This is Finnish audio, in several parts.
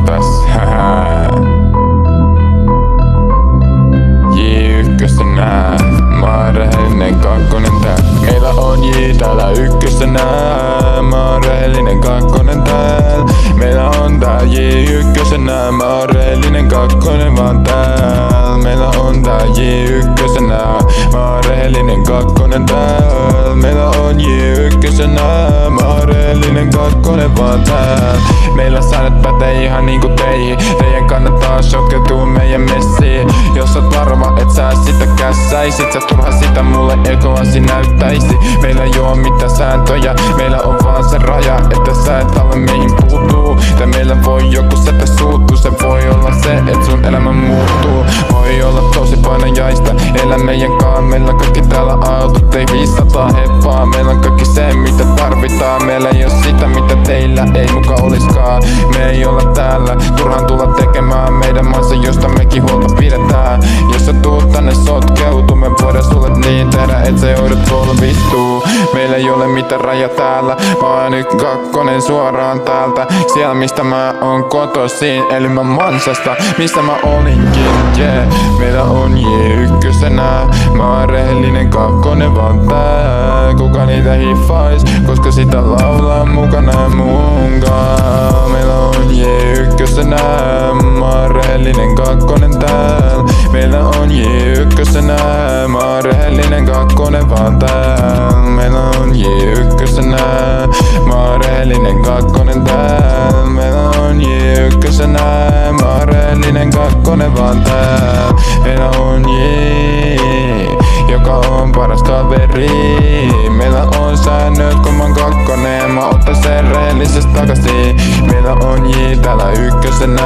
tässä. J1-nää, mä oon rehellinen kakkonen tää. Meillä on J täällä ykkösenä, mä oon rehellinen kakkonen täällä. Meillä on tää J1-nää, mä oon rehellinen kakkonen vaan täällä. Meillä on tää J1-nää, mä oon rehellinen kakkonen täällä. Meillä on J1-nää, mä oon rehellinen kakkonen vaan täällä. Meillä säännöt pätee ihan niinku teihin. Teidän kannattaa shokkeutua meidän messiin. Jos sä varma et sä sitä kässäisit, sä turha sitä mulle ekoasi näyttäisi. Meillä ei oo mitään sääntöjä, meillä on vaan se raja, että sä et ala meihin puutuu. Tai meillä voi joku sätä suuttuu, se voi olla se, et sun elämä muuttuu. Voi olla tosi painajaista, elä meidän kaan. Meillä kaikki täällä autot, ei 500 heppaa. Meillä on kaikki se mitä tarvitaan. Meillä ei oo sitä mitä teillä ei muka oliskaan. Me ei olla täällä, turhaan tulla tekemään meidän maassa, josta mekin huolta pidetään. Jos sä tuut tänne sotkeutuu, me voidaan sulle niin tehdä, et sä joudut polvistuu. Meillä ei ole mitään raja täällä, mä oon nyt kakkonen suoraan täältä. Siellä mistä mä oon kotoisin, eli mä Mansasta, missä mä olinkin, yeah. Meillä on J1-nää, mä oon rehellinen kakkonen vaan tää. Kuka niitä hiffais, koska sitä laulaa mukana munkaan. Meillä on J1-nää, mä oon rehellinen kakkonen täällä. Meillä on J1-nää, mä oon rehellinen kakkonen vaan täällä. Meillä on J1-nää, mä oon rehellinen kakkonen täällä. Meillä on J1-nää, mä oon rehellinen kakkonen vaan täällä. Meillä on J, joka on paras kaveri. Meillä on säännöt kun mä oon kakkonen, mä otan sen rehellisesti takaisin. Meillä on J täällä ykkösenä,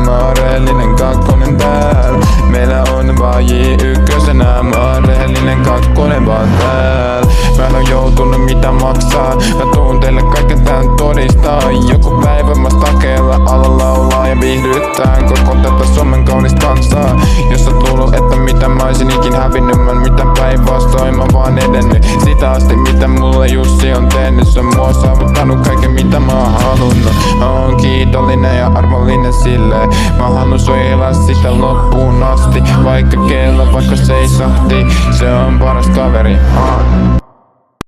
mä oon rehellinen kakkonen täällä. Meillä on vaan J1-nää, mä oon rehellinen kakkonen vaan täällä. Mä en oo joutunut mitä maksaa, mä tuun teille kaiken tän todistaa. Joku päivä mä stakeella alla laulaa ja viihdyttään koko tätä Suomen kaunista kansaa. Jos sä luulut että mitä mä oisin ikin hävinnyt, mä mitään päinvastoin mä vaan edennyt. Sitä asti mitä mulle Jussi on tehnyt, se on mua saavuttanut kaiken mitä mä oon halunnut. Mä oon kiitollinen ja arvollinen silleen, mä haluun suojella sitä loppuun asti. Vaikka kello vaikka seisahti, se on paras kaveri.